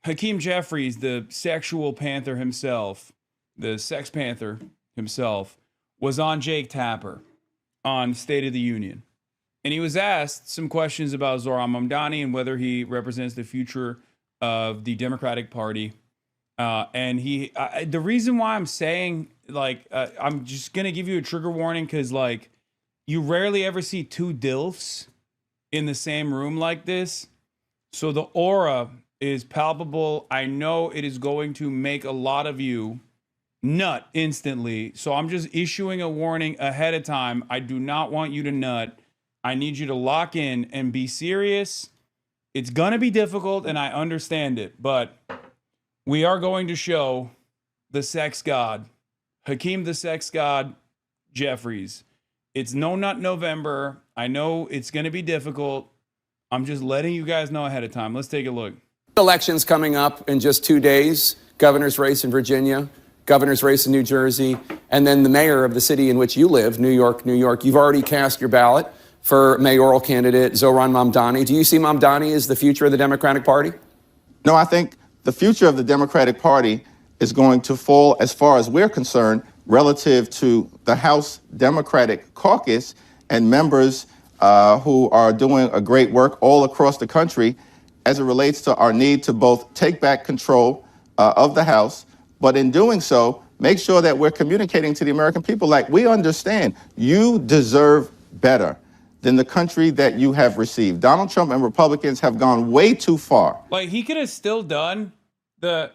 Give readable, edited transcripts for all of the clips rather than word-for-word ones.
Hakeem Jeffries, the sexual panther himself, the sex panther himself, was on Jake Tapper on State of the Union. And he was asked some questions about Zohran Mamdani and whether he represents the future of the Democratic Party. The reason why I'm saying, I'm just going to give you a trigger warning because, you rarely ever see two DILFs in the same room like this. So the aura is palpable. I know it is going to make a lot of you nut instantly. So I'm just issuing a warning ahead of time. I do not want you to nut. I need you to lock in and be serious. It's going to be difficult, and I understand it, but we are going to show the sex god, Hakeem the sex god Jeffries. It's No Nut November. I know it's going to be difficult. I'm just letting you guys know ahead of time. Let's take a look. Elections coming up in just 2 days. Governor's race in Virginia, governor's race in New Jersey, and then the mayor of the city in which you live, New York, New York. You've already cast your ballot for mayoral candidate Zohran Mamdani. Do you see Mamdani as the future of the Democratic Party? No, I think the future of the Democratic Party is going to fall, as far as we're concerned, relative to the House Democratic Caucus and members who are doing a great work all across the country as it relates to our need to both take back control of the House, but in doing so, make sure that we're communicating to the American people like we understand you deserve better than the country that you have received. Donald Trump and Republicans have gone way too far. He could have still done the...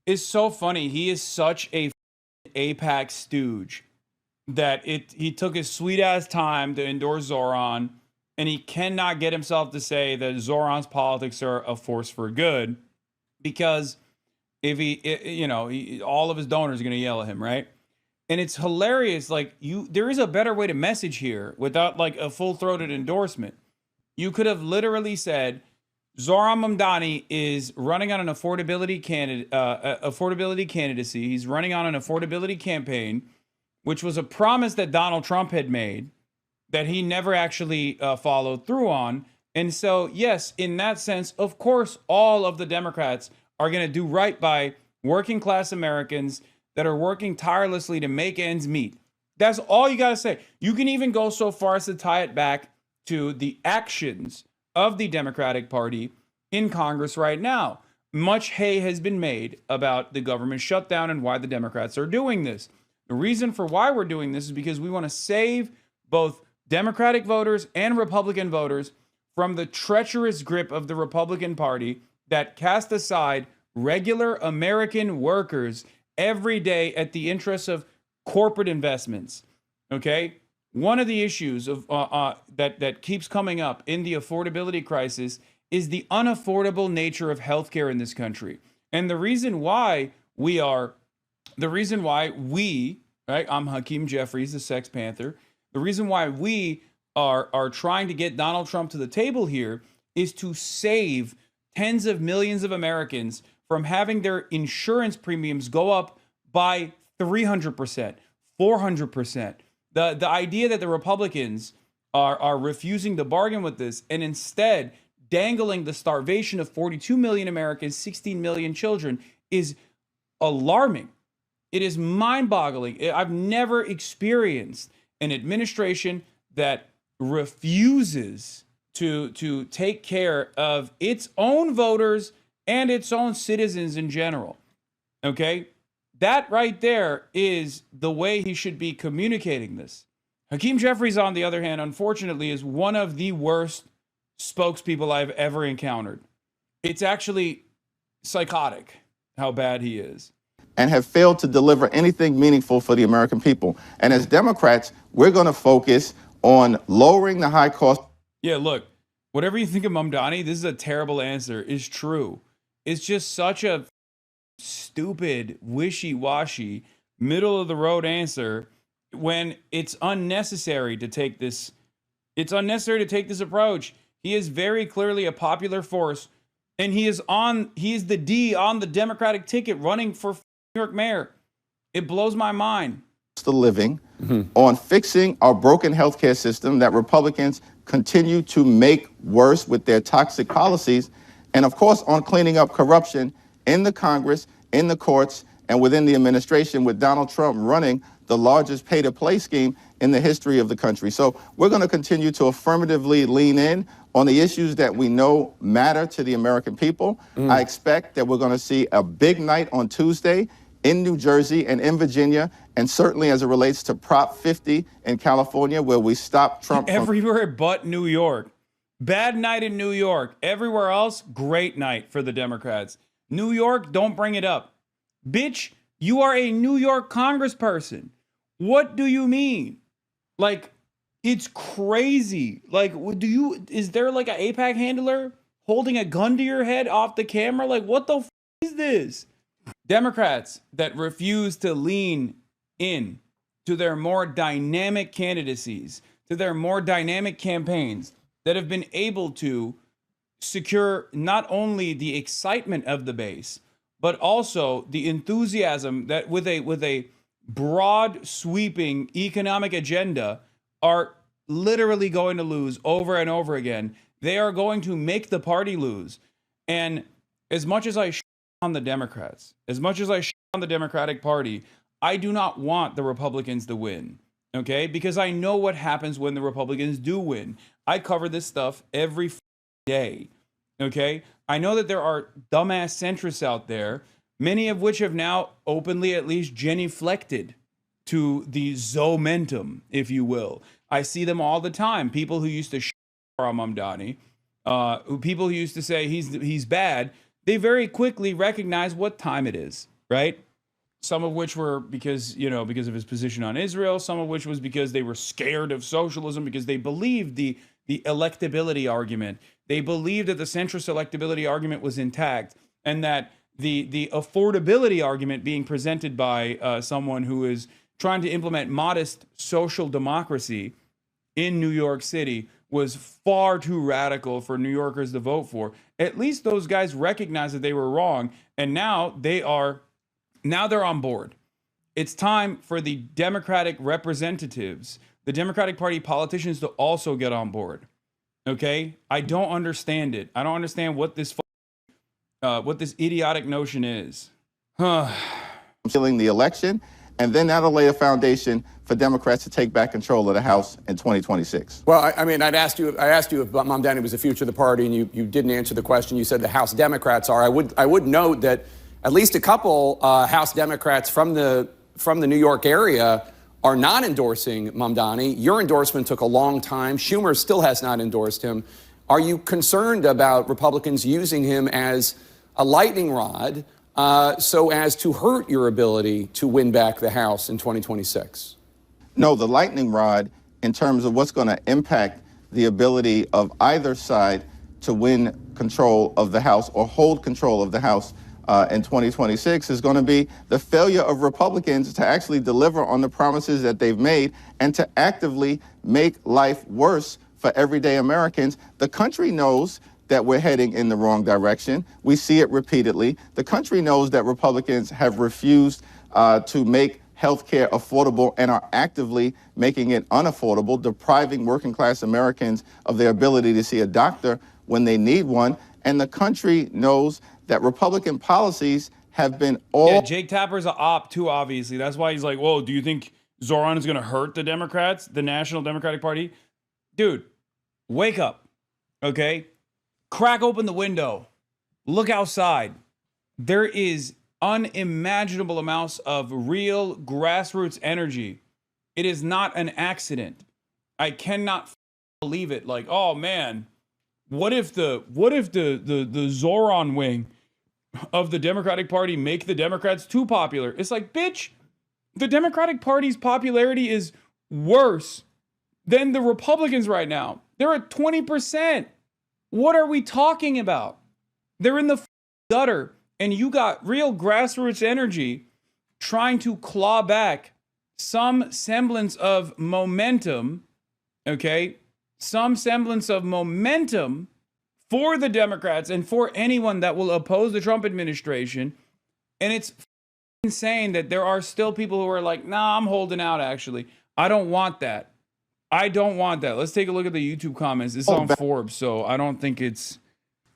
It's so funny. He is such a AIPAC stooge that he took his sweet-ass time to endorse Zohran, and he cannot get himself to say that Zohran's politics are a force for good, because if all of his donors are going to yell at him, right? And it's hilarious. There is a better way to message here without a full-throated endorsement. You could have literally said, Zohran Mamdani is running on an affordability candidacy. He's running on an affordability campaign, which was a promise that Donald Trump had made that he never actually followed through on. And so, yes, in that sense, of course, all of the Democrats are going to do right by working class Americans that are working tirelessly to make ends meet. That's all you got to say. You can even go so far as to tie it back to the actions of the Democratic Party in Congress right now. Much hay has been made about the government shutdown and why the Democrats are doing this. The reason for why we're doing this is because we want to save both Democratic voters and Republican voters from the treacherous grip of the Republican Party that cast aside regular American workers every day at the interests of corporate investments. Okay? One of the issues of that keeps coming up in the affordability crisis is the unaffordable nature of healthcare in this country. And the reason why right? I'm Hakeem Jeffries, the Sex Panther. The reason why we are trying to get Donald Trump to the table here is to save tens of millions of Americans from having their insurance premiums go up by 300%, 400%. The idea that the Republicans are refusing to bargain with this and instead dangling the starvation of 42 million Americans, 16 million children is alarming. It is mind-boggling. I've never experienced an administration that refuses to take care of its own voters and its own citizens in general. Okay? That right there is the way he should be communicating this. Hakeem Jeffries, on the other hand, unfortunately, is one of the worst spokespeople I've ever encountered. It's actually psychotic how bad he is. And have failed to deliver anything meaningful for the American people. And as Democrats, we're going to focus on lowering the high cost. Yeah, look, whatever you think of Mamdani, this is a terrible answer. It's true. It's just such a stupid, wishy-washy, middle-of-the-road answer when it's unnecessary to take this. It's unnecessary to take this approach. He is very clearly a popular force, and he is the D on the Democratic ticket running for New York mayor. It blows my mind. The living on fixing our broken healthcare system that Republicans continue to make worse with their toxic policies, and of course on cleaning up corruption in the Congress, in the courts, and within the administration, with Donald Trump running the largest pay-to-play scheme in the history of the country. So we're going to continue to affirmatively lean in on the issues that we know matter to the American people. I expect that we're going to see a big night on Tuesday in New Jersey and in Virginia, and certainly as it relates to Prop 50 in California, where we stop Trump from Everywhere but New York. Bad night in New York. Everywhere else, great night for the Democrats. New York, don't bring it up. Bitch, you are a New York congressperson. What do you mean? Like, it's crazy. Like, is there like an APAC handler holding a gun to your head off the camera? Like, what the is this? Democrats that refuse to lean in to their more dynamic candidacies, to their more dynamic campaigns that have been able to secure not only the excitement of the base, but also the enthusiasm that with a broad sweeping economic agenda are literally going to lose over and over again. They are going to make the party lose. And as much as I on the Democrats, as much as I on the Democratic Party, I do not want the Republicans to win. Okay? Because I know what happens when the Republicans do win. I cover this stuff every day. Okay? I know that there are dumbass centrists out there, many of which have now openly at least genuflected to the Zomentum, if you will. I see them all the time. People who used to on Mamdani, people who used to say he's bad, they very quickly recognize what time it is, right? Some of which were because of his position on Israel, some of which was because they were scared of socialism, because they believed the electability argument. They believed that the centrist electability argument was intact, and that the affordability argument being presented by someone who is trying to implement modest social democracy in New York City was far too radical for New Yorkers to vote for. At least those guys recognized that they were wrong, and now they're on board. It's time for the Democratic representatives, the Democratic Party politicians, to also get on board. Okay? I don't understand it. I don't understand what this idiotic notion is. Killing the election, and then that'll lay a foundation for Democrats to take back control of the House in 2026. Well, I mean, I asked you if Mamdani was the future of the party, and you didn't answer the question. You said the House Democrats are. I would note that at least a couple House Democrats from the New York area are not endorsing Mamdani. Your endorsement took a long time. Schumer still has not endorsed him. Are you concerned about Republicans using him as a lightning rod so as to hurt your ability to win back the House in 2026? No, the lightning rod in terms of what's going to impact the ability of either side to win control of the House or hold control of the House in 2026 is going to be the failure of Republicans to actually deliver on the promises that they've made and to actively make life worse for everyday Americans. The country knows that we're heading in the wrong direction. We see it repeatedly. The country knows that Republicans have refused to make health care affordable and are actively making it unaffordable, depriving working class Americans of their ability to see a doctor when they need one. And the country knows that Republican policies have been all... Yeah, Jake Tapper's an op too, obviously. That's why he's like, whoa, do you think Zoran is going to hurt the Democrats, the National Democratic Party? Dude, wake up, okay? Crack open the window. Look outside. There is unimaginable amounts of real grassroots energy. It is not an accident. I cannot believe it. Like, oh man, what if the Zoran wing of the Democratic Party make the Democrats too popular? It's like, bitch, the Democratic Party's popularity is worse than the Republicans right now. They're at 20%. What are we talking about? They're in the gutter, and you got real grassroots energy trying to claw back some semblance of momentum, okay? Some semblance of momentum for the Democrats and for anyone that will oppose the Trump administration. And it's insane that there are still people who are like, nah, I'm holding out, actually. I don't want that. I don't want that. Let's take a look at the YouTube comments. This is on Forbes, so I don't think it's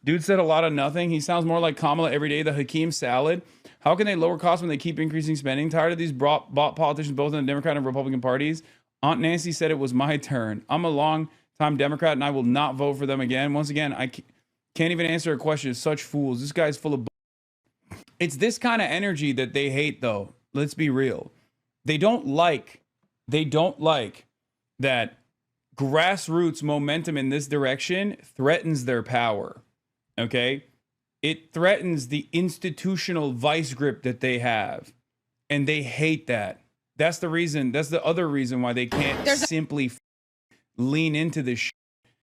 Dude said a lot of nothing. He sounds more like Kamala every day, the Hakeem salad. How can they lower costs when they keep increasing spending? Tired of these bought politicians both in the Democrat and Republican parties. Aunt Nancy said it was my turn. I'm a long-time Democrat, and I will not vote for them again. Once again, I can't even answer a question. Such fools. This guy's full of... It's this kind of energy that they hate, though. Let's be real. They don't like that grassroots momentum in this direction threatens their power. Okay? It threatens the institutional vice grip that they have. And they hate that. That's the reason. That's the other reason why they can't simply lean into this shit.